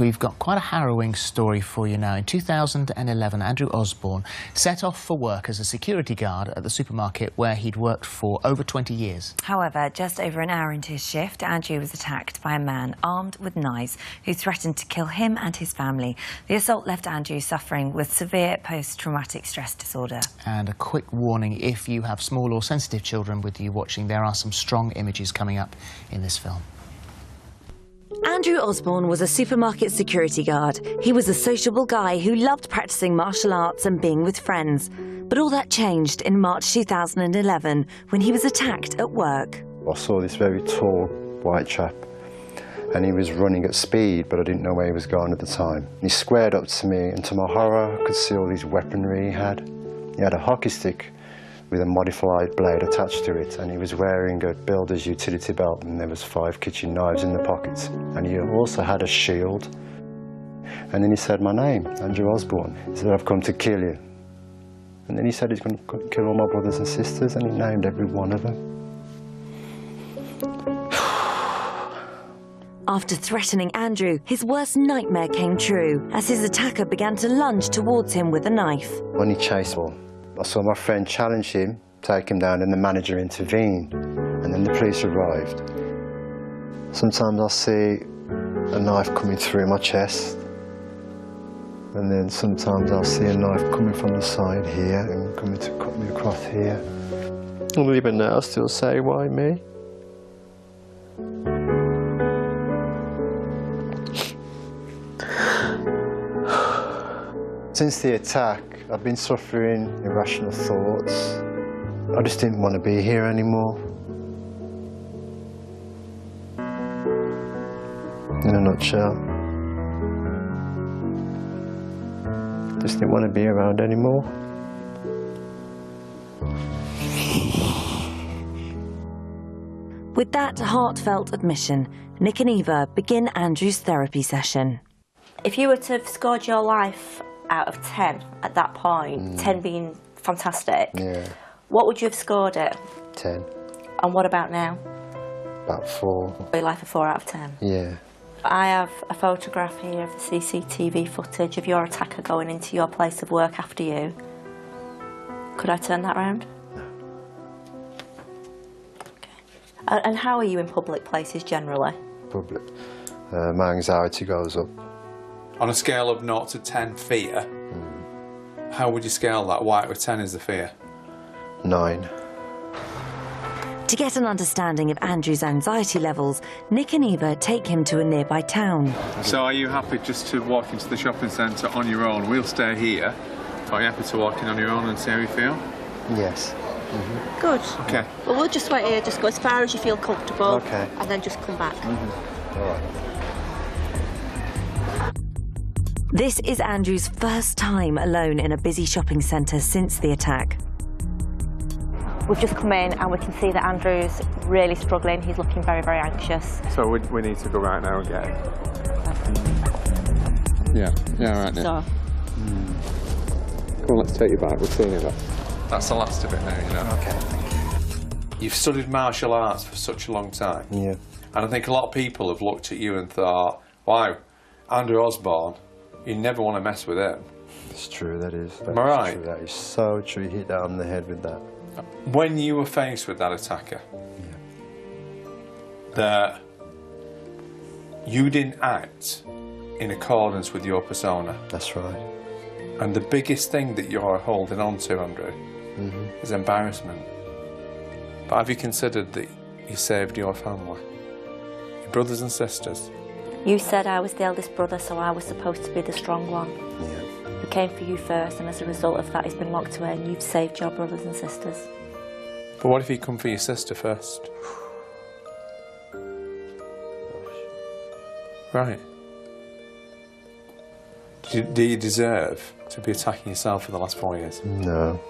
We've got quite a harrowing story for you now. In 2011, Andrew Osborne set off for work as a security guard at the supermarket where he'd worked for over 20 years. However, just over an hour into his shift, Andrew was attacked by a man armed with knives who threatened to kill him and his family. The assault left Andrew suffering with severe post-traumatic stress disorder. And a quick warning, if you have small or sensitive children with you watching, there are some strong images coming up in this film. Andrew Osborne was a supermarket security guard. He was a sociable guy who loved practicing martial arts and being with friends. But all that changed in March 2011 when he was attacked at work. I saw this very tall white chap and he was running at speed, but I didn't know where he was going at the time. He squared up to me, and to my horror I could see all these weaponry he had. He had a hockey stick with a modified blade attached to it, and he was wearing a builder's utility belt, and there was 5 kitchen knives in the pockets. And he also had a shield. And then he said my name, Andrew Osborne. He said, "I've come to kill you." And then he said he's going to kill all my brothers and sisters, and he named every one of them. After threatening Andrew, his worst nightmare came true as his attacker began to lunge towards him with a knife. When he chased me, I saw my friend challenge him, take him down, and the manager intervened, and then the police arrived. Sometimes I'll see a knife coming through my chest, and then sometimes I'll see a knife coming from the side here and coming to cut me across here. And even now I still say, why me? Since the attack, I've been suffering irrational thoughts. I just didn't want to be here anymore. In a nutshell. Just didn't want to be around anymore. With that heartfelt admission, Nik and Eva begin Andrew's therapy session. If you were to have scored your life out of 10 at that point, 10 being fantastic, Yeah. what would you have scored it? 10. And what about now? About 4. Your life a 4 out of 10. Yeah. I have a photograph here of the CCTV footage of your attacker going into your place of work after you. Could I turn that round? No. Okay. And how are you in public places generally? Public. My anxiety goes up. On a scale of 0 to 10 fear, how would you scale that? What out of 10 is the fear? 9. To get an understanding of Andrew's anxiety levels, Nik and Eva take him to a nearby town. So are you happy just to walk into the shopping centre on your own? We'll stay here. Are you happy to walk in on your own and see how you feel? Yes. Good. Okay. Well, we'll just wait here, just go as far as you feel comfortable. Okay. And then just come back. All right. This is Andrew's first time alone in a busy shopping centre since the attack. We've just come in and we can see that Andrew's really struggling. He's looking very, very anxious. So we need to go right now and get him. Yeah, right now. So, Come on, let's take you back. We've seen it. That's the last of it now, you know. Okay, thank you. You've studied martial arts for such a long time. Yeah. And I think a lot of people have looked at you and thought, wow, Andrew Osborne, you never want to mess with him. It's true, that is. Am I right? True. That is so true. You hit that on the head with that. When you were faced with that attacker, that you didn't act in accordance with your persona. That's right. And the biggest thing that you're holding on to, Andrew, is embarrassment. But have you considered that you saved your family? Your brothers and sisters? you said I was the eldest brother, so I was supposed to be the strong one. Yeah. He came for you first, and as a result of that, he's been locked away, and you've saved your brothers and sisters. But what if he'd come for your sister first? Right. Do you deserve to be attacking yourself for the last 4 years? No.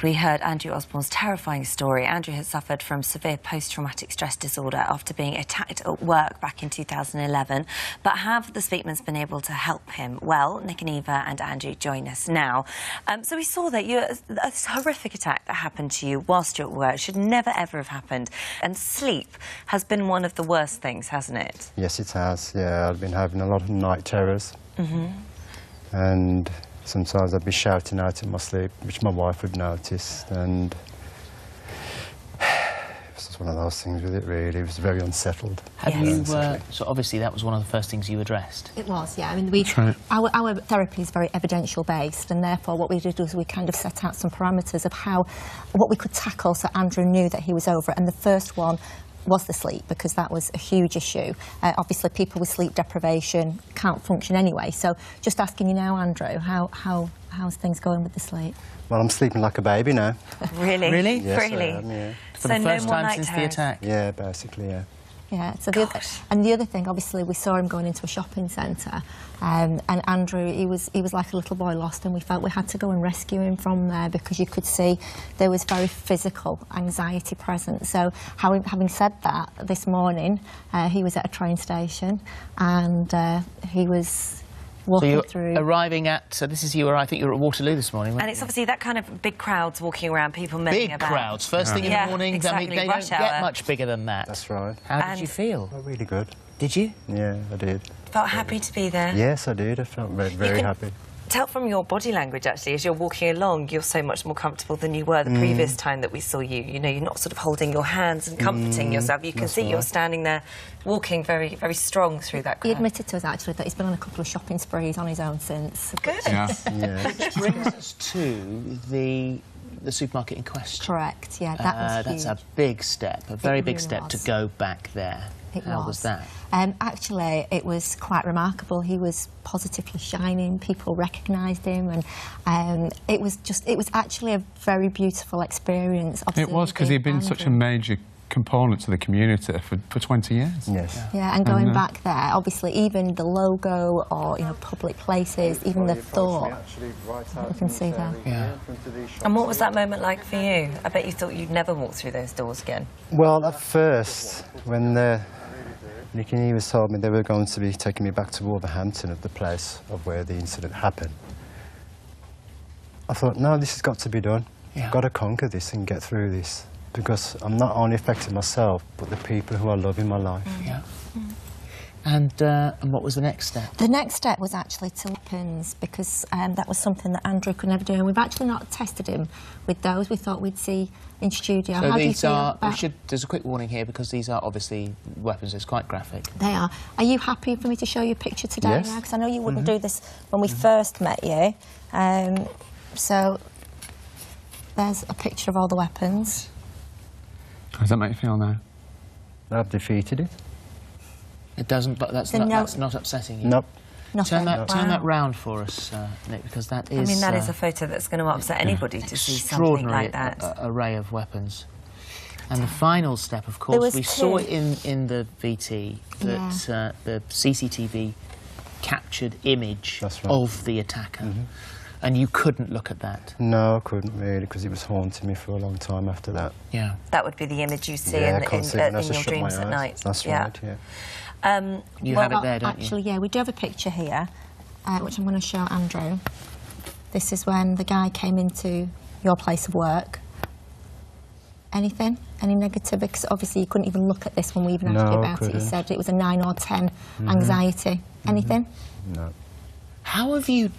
We heard Andrew Osborne's terrifying story. Andrew had suffered from severe post-traumatic stress disorder after being attacked at work back in 2011. But have the Speakmans been able to help him? Well, Nik and Eva and Andrew join us now. So we saw that this horrific attack that happened to you whilst you're at work should never, ever have happened. And sleep has been one of the worst things, hasn't it? Yes, it has. Yeah, I've been having a lot of night terrors. And sometimes I'd be shouting out in my sleep, which my wife would notice, and it was just one of those things with it, really. It was very unsettled. Have you, so obviously that was one of the first things you addressed? It was, yeah. I mean, our therapy is very evidential-based, and therefore what we did was we kind of set out some parameters of what we could tackle, so Andrew knew that he was over it, and the first one was the sleep, because that was a huge issue. Obviously, people with sleep deprivation can't function anyway. So, just asking you now, Andrew, how's things going with the sleep? Well, I'm sleeping like a baby now. Really? Really? Yes, Really? I am, yeah. For the first time since the attack? Yeah, basically, yeah. Yeah, so the other thing, obviously, we saw him going into a shopping centre, and Andrew, he was like a little boy lost, and we felt we had to go and rescue him from there, because you could see there was very physical anxiety present. So, having said that, this morning he was at a train station, and he was walking through. Arriving at, so this is you, I think you were at Waterloo this morning, weren't And it's you? obviously that kind of big crowds walking around, people milling Big about. crowds, first thing in the morning. Exactly, I mean, they don't get much bigger than that. That's right. How did you feel? Oh, really good. Did you? Yeah, I did. Felt happy to be there? Yes, I did. I felt very happy. Tell from your body language, actually, as you're walking along, you're so much more comfortable than you were the previous time that we saw you. You know, you're not sort of holding your hands and comforting yourself. You can see you're standing there, walking very, very strong through that crowd. He admitted to us, actually, that he's been on a couple of shopping sprees on his own since. Good. Yeah. Which brings us to the supermarket in question. Correct, yeah, that was huge. That's a big step, a very big really step was. to go back there. How was that? Actually, it was quite remarkable. He was positively shining. People recognised him, and it was actually a very beautiful experience. It was, because he'd been such a major component to the community for 20 years. Yes. Yeah, and going back there, obviously, even the logo or public places, even the thought. You can see there. Yeah. And what was that moment like for you? I bet you thought you'd never walk through those doors again. Well, at first, when Nik and Eva told me they were going to be taking me back to Wolverhampton, at the place of where the incident happened, I thought, no, this has got to be done. Yeah. I've got to conquer this and get through this, because I'm not only affecting myself, but the people who I love in my life. Yeah. And what was the next step? The next step was actually to weapons, because that was something that Andrew could never do, and we've actually not tested him with those. We thought we'd see in studio. So How do you these feel are, about... there's a quick warning here, because these are obviously weapons. It's quite graphic. They are. Are you happy for me to show you a picture today Yes. now? Because I know you wouldn't do this when we first met you. So there's a picture of all the weapons. How does that make you feel now? I've defeated it. It doesn't, but that's not upsetting you. Nope. Turn that round for us, Nick, because that is... I mean, that is a photo that's going to upset anybody to see something like that. Extraordinary array of weapons. And the final step, of course, we saw in the VT that the CCTV captured image of the attacker. And you couldn't look at that. No, I couldn't really, because it was haunting me for a long time after that. Yeah. That would be the image you see Yeah, in I can't see it unless I your shut my dreams at eyes. night. That's right, yeah. You have it there, don't you? Actually, yeah, we do have a picture here, which I'm going to show Andrew. This is when the guy came into your place of work. Anything? Any negative? Because obviously you couldn't even look at this when we even asked you about it. You said it was a 9 or 10 anxiety. Anything? No. How have you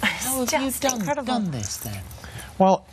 done this then? Well,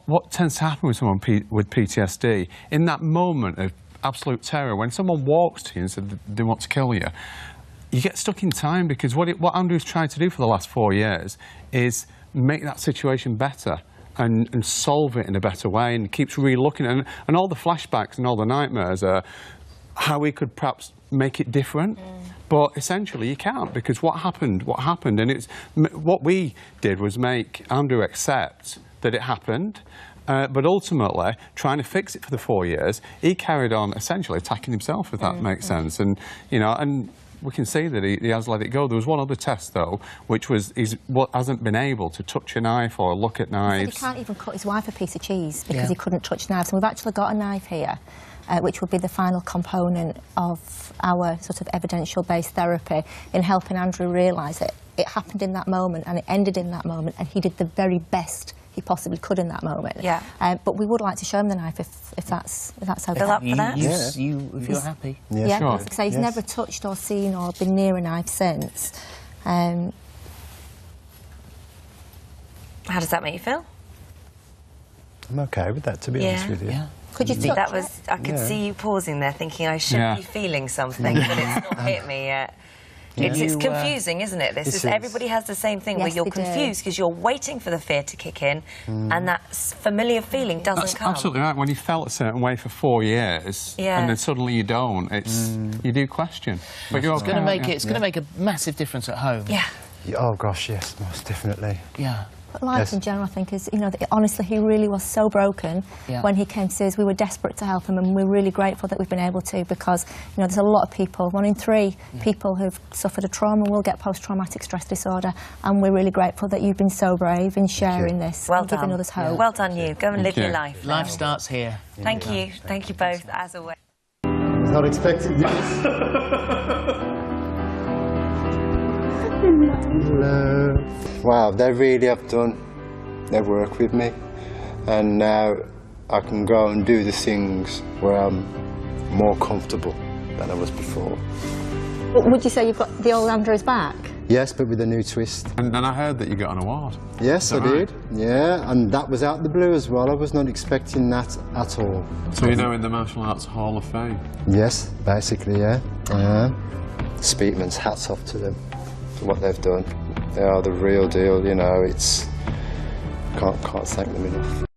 what tends to happen with someone with PTSD, in that moment of absolute terror, when someone walks to you and says they want to kill you, you get stuck in time, because what Andrew's tried to do for the last 4 years is make that situation better and solve it in a better way, and keeps re-looking at it. And all the flashbacks and all the nightmares are how we could perhaps make it different. But essentially you can't, because what happened, and what we did was make Andrew accept that it happened, but ultimately, trying to fix it for the 4 years, he carried on essentially attacking himself, if that makes sense. And, you know, and we can see that he has let it go. There was one other test, though, which was hasn't been able to touch a knife or look at knives. He can't even cut his wife a piece of cheese because he couldn't touch knives. And we've actually got a knife here, which would be the final component of our sort of evidential-based therapy in helping Andrew realise that it happened in that moment and it ended in that moment, and he did the very best he possibly could in that moment. Yeah. But we would like to show him the knife if that's okay. Fill up for that? If you're happy. Yeah, sure. Like I say, he's never touched or seen or been near a knife since. How does that make you feel? I'm okay with that, to be honest with you. Yeah. Could you touch it? I could see you pausing there thinking I should be feeling something, but it's not hit me yet. It's confusing, isn't it? This is everybody has the same thing where you're confused because you're waiting for the fear to kick in, and that familiar feeling doesn't come. Absolutely right. When you felt a certain way for 4 years, and then suddenly you don't, you do question. But It's going to make a massive difference at home. Yeah. Oh gosh, yes, most definitely. Yeah. But life in general, I think, is, you know, honestly, he really was so broken when he came to see us. We were desperate to help him, and we're really grateful that we've been able to, because, you know, there's a lot of people, 1 in 3 people who've suffered a trauma will get post-traumatic stress disorder, and we're really grateful that you've been so brave in sharing this and giving others hope. Well done, you. Go and live your life. Life starts here. Thank you. Thank you both, as always. I was not expecting this. Hello. Wow, they really have done their work with me, and now I can go and do the things where I'm more comfortable than I was before. Would you say you've got the old Andrew's back? Yes, but with a new twist. And I heard that you got an award. Yes, I did. Yeah, and that was out of the blue as well. I was not expecting that at all. So you're now in the Martial Arts Hall of Fame? Yes, basically, yeah. Speakman's, hats off to them for what they've done. They are the real deal, you know. Can't thank them enough.